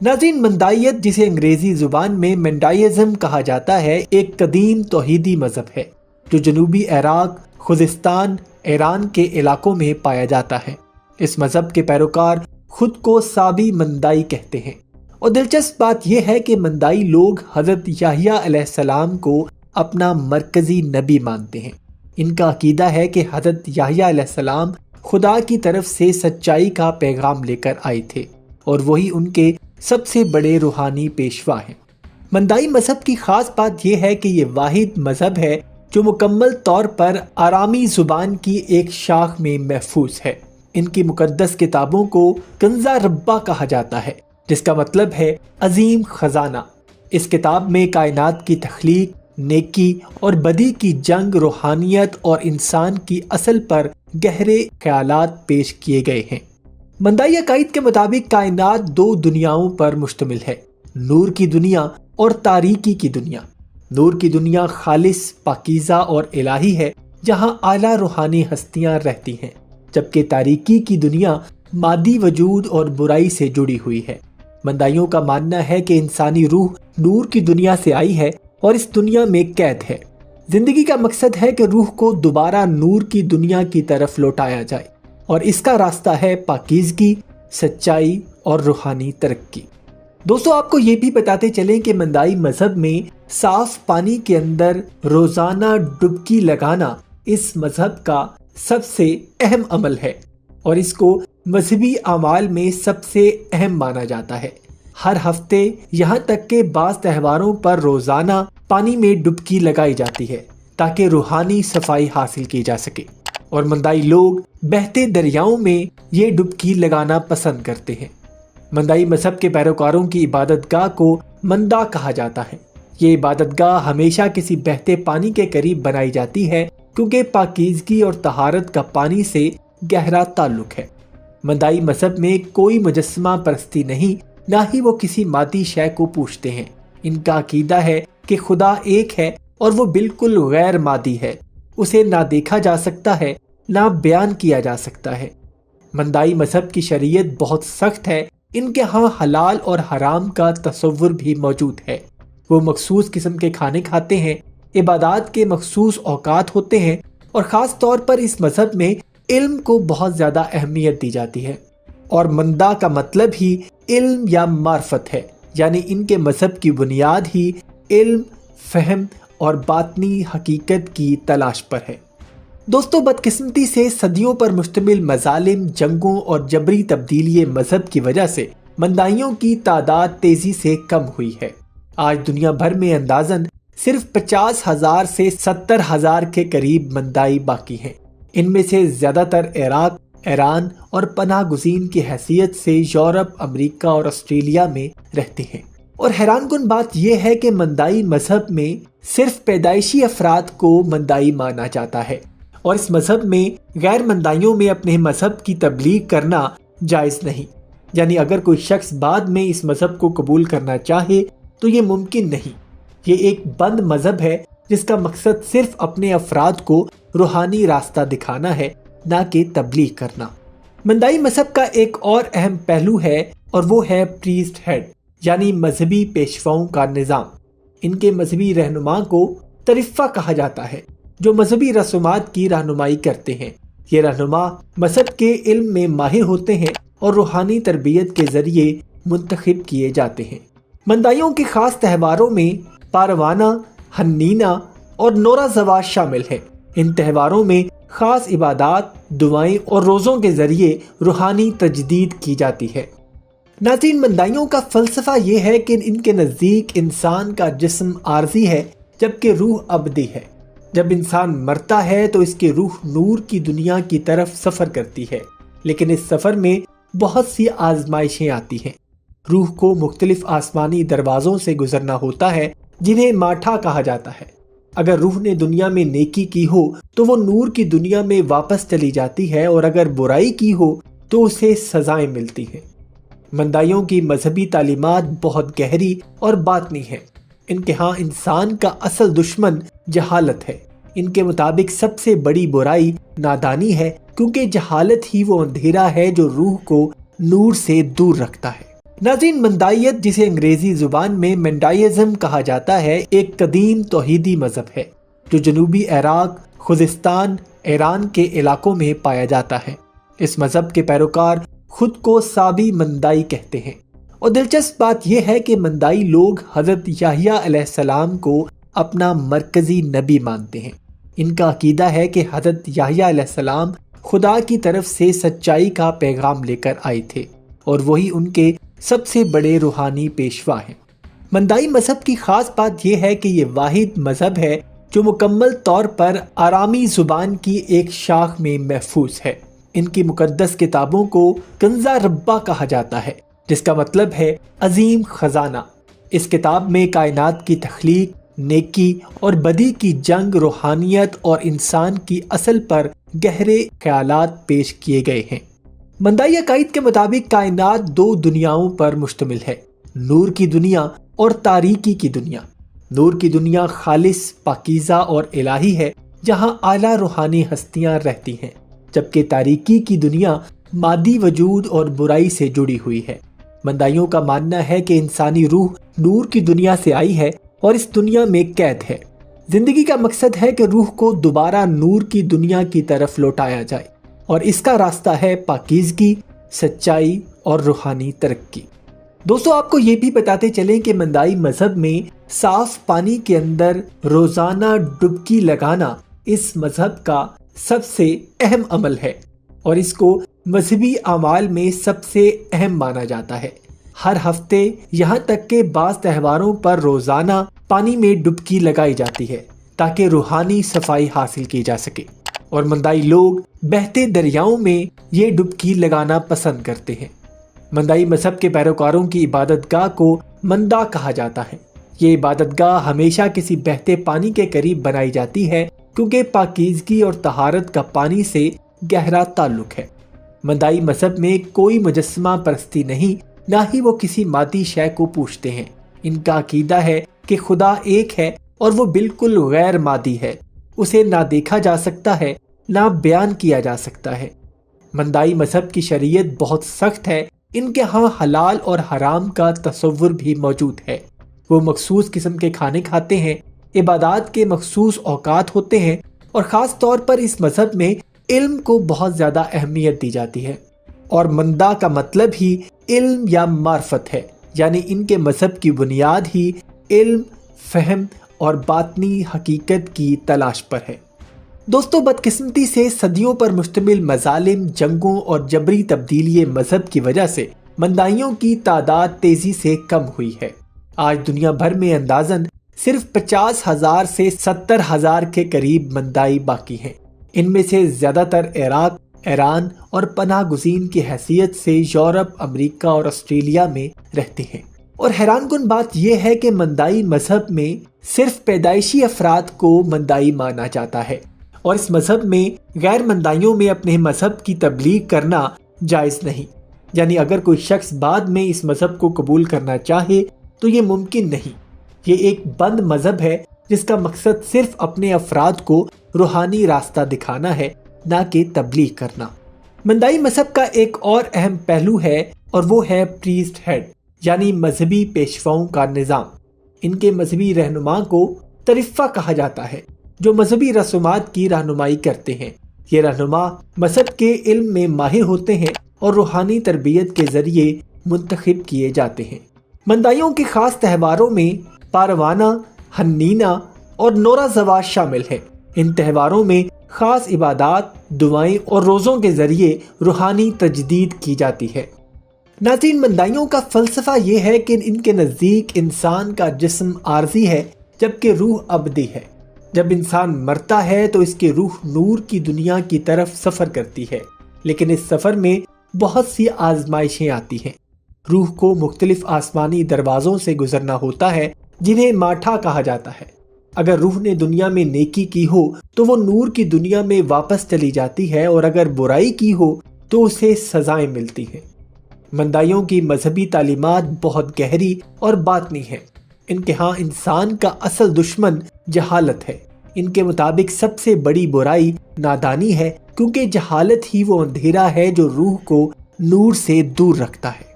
ناظرین، مندائیت جسے انگریزی زبان میں مینڈائزم کہا جاتا ہے، ایک قدیم توحیدی مذہب ہے جو جنوبی عراق، خوزستان، ایران کے علاقوں میں پایا جاتا ہے۔ اس مذہب کے پیروکار خود کو سابی مندائی کہتے ہیں، اور دلچسپ بات یہ ہے کہ مندائی لوگ حضرت یحییٰ علیہ السلام کو اپنا مرکزی نبی مانتے ہیں۔ ان کا عقیدہ ہے کہ حضرت یحییٰ علیہ السلام خدا کی طرف سے سچائی کا پیغام لے کر آئے تھے، اور وہی ان کے سب سے بڑے روحانی پیشوا ہیں۔ مندائی مذہب کی خاص بات یہ ہے کہ یہ واحد مذہب ہے جو مکمل طور پر آرامی زبان کی ایک شاخ میں محفوظ ہے۔ ان کی مقدس کتابوں کو کنزہ ربہ کہا جاتا ہے، جس کا مطلب ہے عظیم خزانہ۔ اس کتاب میں کائنات کی تخلیق، نیکی اور بدی کی جنگ، روحانیت اور انسان کی اصل پر گہرے خیالات پیش کیے گئے ہیں۔ مندائی عقائد کے مطابق کائنات دو دنیاؤں پر مشتمل ہے، نور کی دنیا اور تاریکی کی دنیا۔ نور کی دنیا خالص، پاکیزہ اور الہی ہے، جہاں اعلیٰ روحانی ہستیاں رہتی ہیں، جبکہ تاریکی کی دنیا مادی وجود اور برائی سے جڑی ہوئی ہے۔ مندائیوں کا ماننا ہے کہ انسانی روح نور کی دنیا سے آئی ہے اور اس دنیا میں قید ہے۔ زندگی کا مقصد ہے کہ روح کو دوبارہ نور کی دنیا کی طرف لوٹایا جائے، اور اس کا راستہ ہے پاکیزگی، سچائی اور روحانی ترقی۔ دوستو، آپ کو یہ بھی بتاتے چلیں کہ مندائی مذہب میں صاف پانی کے اندر روزانہ ڈبکی لگانا اس مذہب کا سب سے اہم عمل ہے، اور اس کو مذہبی اعمال میں سب سے اہم مانا جاتا ہے۔ ہر ہفتے، یہاں تک کہ بعض تہواروں پر روزانہ پانی میں ڈبکی لگائی جاتی ہے تاکہ روحانی صفائی حاصل کی جا سکے، اور مندائی لوگ بہتے دریاؤں میں یہ ڈبکی لگانا پسند کرتے ہیں۔ مندائی مذہب کے پیروکاروں کی عبادت گاہ کو مندا کہا جاتا ہے۔ یہ عبادت گاہ ہمیشہ کسی بہتے پانی کے قریب بنائی جاتی ہے، کیونکہ پاکیزگی اور طہارت کا پانی سے گہرا تعلق ہے۔ مندائی مذہب میں کوئی مجسمہ پرستی نہیں، نہ ہی وہ کسی مادی شے کو پوجتے ہیں۔ ان کا عقیدہ ہے کہ خدا ایک ہے اور وہ بالکل غیر مادی ہے، اسے نہ دیکھا جا سکتا ہے، نہ بیان کیا جا سکتا ہے۔ مندائی مذہب کی شریعت بہت سخت ہے، ان کے ہاں حلال اور حرام کا تصور بھی موجود ہے۔ وہ مخصوص قسم کے کھانے کھاتے ہیں، عبادات کے مخصوص اوقات ہوتے ہیں، اور خاص طور پر اس مذہب میں علم کو بہت زیادہ اہمیت دی جاتی ہے، اور مندا کا مطلب ہی علم یا معرفت ہے، یعنی ان کے مذہب کی بنیاد ہی علم، فہم اور باطنی حقیقت کی تلاش پر ہے۔ دوستو، بدقسمتی سے صدیوں پر مشتمل مظالم، جنگوں اور جبری تبدیلی مذہب کی وجہ سے مندائیوں کی تعداد تیزی سے کم ہوئی ہے۔ آج دنیا بھر میں اندازاً صرف 50,000 سے 70,000 کے قریب مندائی باقی ہیں۔ ان میں سے زیادہ تر عراق، ایران اور پناہ گزین کی حیثیت سے یورپ، امریکہ اور آسٹریلیا میں رہتے ہیں۔ اور حیران کن بات یہ ہے کہ مندائی مذہب میں صرف پیدائشی افراد کو مندائی مانا جاتا ہے، اور اس مذہب میں غیر مندائیوں میں اپنے مذہب کی تبلیغ کرنا جائز نہیں، یعنی اگر کوئی شخص بعد میں اس مذہب کو قبول کرنا چاہے تو یہ ممکن نہیں۔ یہ ایک بند مذہب ہے جس کا مقصد صرف اپنے افراد کو روحانی راستہ دکھانا ہے، نہ کہ تبلیغ کرنا۔ مندائی مذہب کا ایک اور اہم پہلو ہے، اور وہ ہے پریسٹ ہیڈ، یعنی مذہبی پیشواؤں کا نظام۔ ان کے مذہبی رہنما کو طریفہ کہا جاتا ہے، جو مذہبی رسومات کی رہنمائی کرتے ہیں۔ یہ رہنما مذہب کے علم میں ماہر ہوتے ہیں اور روحانی تربیت کے ذریعے منتخب کیے جاتے ہیں۔ مندائیوں کے خاص تہواروں میں پاروانہ، ہنینا اور نورا زواج شامل ہیں۔ ان تہواروں میں خاص عبادات، دعائیں اور روزوں کے ذریعے روحانی تجدید کی جاتی ہے۔ ناظرین، مندائیوں کا فلسفہ یہ ہے کہ ان کے نزدیک انسان کا جسم عارضی ہے، جبکہ روح ابدی ہے۔ جب انسان مرتا ہے تو اس کی روح نور کی دنیا کی طرف سفر کرتی ہے، لیکن اس سفر میں بہت سی آزمائشیں آتی ہیں۔ روح کو مختلف آسمانی دروازوں سے گزرنا ہوتا ہے، جنہیں ماٹھا کہا جاتا ہے۔ اگر روح نے دنیا میں نیکی کی ہو تو وہ نور کی دنیا میں واپس چلی جاتی ہے، اور اگر برائی کی ہو تو اسے سزائیں ملتی ہیں۔ مندائیوں کی مذہبی تعلیمات بہت گہری اور باطنی ہیں۔ ان کے ہاں انسان کا اصل دشمن جہالت ہے۔ ان کے مطابق سب سے بڑی برائی نادانی ہے، کیونکہ جہالت ہی وہ اندھیرا ہے جو روح کو نور سے دور رکھتا ہے۔ ناظرین، مندائیت جسے انگریزی زبان میں مینڈائزم کہا جاتا ہے، ایک قدیم توحیدی مذہب ہے جو جنوبی عراق، خوزستان، ایران کے علاقوں میں پایا جاتا ہے۔ اس مذہب کے پیروکار خود کو سابی مندائی کہتے ہیں، اور دلچسپ بات یہ ہے کہ مندائی لوگ حضرت یحییٰ علیہ السلام کو اپنا مرکزی نبی مانتے ہیں۔ ان کا عقیدہ ہے کہ حضرت یحییٰ علیہ السلام خدا کی طرف سے سچائی کا پیغام لے کر آئے تھے، اور وہی ان کے سب سے بڑے روحانی پیشوا ہیں۔ مندائی مذہب کی خاص بات یہ ہے کہ یہ واحد مذہب ہے جو مکمل طور پر آرامی زبان کی ایک شاخ میں محفوظ ہے۔ ان کی مقدس کتابوں کو کنزہ ربہ کہا جاتا ہے، جس کا مطلب ہے عظیم خزانہ۔ اس کتاب میں کائنات کی تخلیق، نیکی اور بدی کی جنگ، روحانیت اور انسان کی اصل پر گہرے خیالات پیش کیے گئے ہیں۔ مندائی عقائد کے مطابق کائنات دو دنیاؤں پر مشتمل ہے، نور کی دنیا اور تاریکی کی دنیا۔ نور کی دنیا خالص، پاکیزہ اور الہی ہے، جہاں اعلیٰ روحانی ہستیاں رہتی ہیں، جبکہ تاریکی کی دنیا مادی وجود اور برائی سے جڑی ہوئی ہے۔ مندائیوں کا ماننا ہے کہ انسانی روح نور کی دنیا سے آئی ہے اور اس دنیا میں قید ہے۔ زندگی کا مقصد ہے کہ روح کو دوبارہ نور کی دنیا کی طرف لوٹایا جائے، اور اس کا راستہ ہے پاکیزگی، سچائی اور روحانی ترقی۔ دوستو، آپ کو یہ بھی بتاتے چلیں کہ مندائی مذہب میں صاف پانی کے اندر روزانہ ڈبکی لگانا اس مذہب کا سب سے اہم عمل ہے، اور اس کو مذہبی اعمال میں سب سے اہم مانا جاتا ہے۔ ہر ہفتے، یہاں تک کہ بعض تہواروں پر روزانہ پانی میں ڈبکی لگائی جاتی ہے تاکہ روحانی صفائی حاصل کی جا سکے، اور مندائی لوگ بہتے دریاؤں میں یہ ڈبکی لگانا پسند کرتے ہیں۔ مندائی مذہب کے پیروکاروں کی عبادت گاہ کو مندا کہا جاتا ہے۔ یہ عبادت گاہ ہمیشہ کسی بہتے پانی کے قریب بنائی جاتی ہے، کیونکہ پاکیزگی اور طہارت کا پانی سے گہرا تعلق ہے۔ مندائی مذہب میں کوئی مجسمہ پرستی نہیں، نہ ہی وہ کسی مادی شے کو پوجتے ہیں۔ ان کا عقیدہ ہے کہ خدا ایک ہے اور وہ بالکل غیر مادی ہے، اسے نہ دیکھا جا سکتا ہے، نہ بیان کیا جا سکتا ہے۔ مندائی مذہب کی شریعت بہت سخت ہے، ان کے ہاں حلال اور حرام کا تصور بھی موجود ہے۔ وہ مخصوص قسم کے کھانے کھاتے ہیں، عبادات کے مخصوص اوقات ہوتے ہیں، اور خاص طور پر اس مذہب میں علم کو بہت زیادہ اہمیت دی جاتی ہے، اور مندا کا مطلب ہی علم یا معرفت ہے، یعنی ان کے مذہب کی بنیاد ہی علم، فہم اور باطنی حقیقت کی تلاش پر ہے۔ دوستو، بدقسمتی سے صدیوں پر مشتمل مظالم، جنگوں اور جبری تبدیلی مذہب کی وجہ سے مندائیوں کی تعداد تیزی سے کم ہوئی ہے۔ آج دنیا بھر میں اندازاً صرف 50,000 سے 70,000 کے قریب مندائی باقی ہیں۔ ان میں سے زیادہ تر عراق، ایران اور پناہ گزین کی حیثیت سے یورپ، امریکہ اور آسٹریلیا میں رہتے ہیں۔ اور حیران کن بات یہ ہے کہ مندائی مذہب میں صرف پیدائشی افراد کو مندائی مانا جاتا ہے، اور اس مذہب میں غیر مندائیوں میں اپنے مذہب کی تبلیغ کرنا جائز نہیں، یعنی اگر کوئی شخص بعد میں اس مذہب کو قبول کرنا چاہے تو یہ ممکن نہیں۔ یہ ایک بند مذہب ہے جس کا مقصد صرف اپنے افراد کو روحانی راستہ دکھانا ہے، نہ کہ تبلیغ کرنا۔ مندائی مذہب کا ایک اور اہم پہلو ہے، اور وہ ہے پریسٹ ہیڈ، یعنی مذہبی پیشواؤں کا نظام۔ ان کے مذہبی رہنما کو طریفہ کہا جاتا ہے، جو مذہبی رسومات کی رہنمائی کرتے ہیں۔ یہ رہنما مذہب کے علم میں ماہر ہوتے ہیں اور روحانی تربیت کے ذریعے منتخب کیے جاتے ہیں۔ مندائیوں کے خاص تہواروں میں پاروانہ، ہنینا اور نورا زواج شامل ہیں۔ ان تہواروں میں خاص عبادات، دعائیں اور روزوں کے ذریعے روحانی تجدید کی جاتی ہے۔ ناظرین، مندائیوں کا فلسفہ یہ ہے کہ ان کے نزدیک انسان کا جسم عارضی ہے، جبکہ روح ابدی ہے۔ جب انسان مرتا ہے تو اس کی روح نور کی دنیا کی طرف سفر کرتی ہے، لیکن اس سفر میں بہت سی آزمائشیں آتی ہیں۔ روح کو مختلف آسمانی دروازوں سے گزرنا ہوتا ہے، جنہیں ماٹھا کہا جاتا ہے۔ اگر روح نے دنیا میں نیکی کی ہو تو وہ نور کی دنیا میں واپس چلی جاتی ہے، اور اگر برائی کی ہو تو اسے سزائیں ملتی ہیں۔ مندائیوں کی مذہبی تعلیمات بہت گہری اور باطنی ہیں۔ ان کے ہاں انسان کا اصل دشمن جہالت ہے۔ ان کے مطابق سب سے بڑی برائی نادانی ہے، کیونکہ جہالت ہی وہ اندھیرا ہے جو روح کو نور سے دور رکھتا ہے۔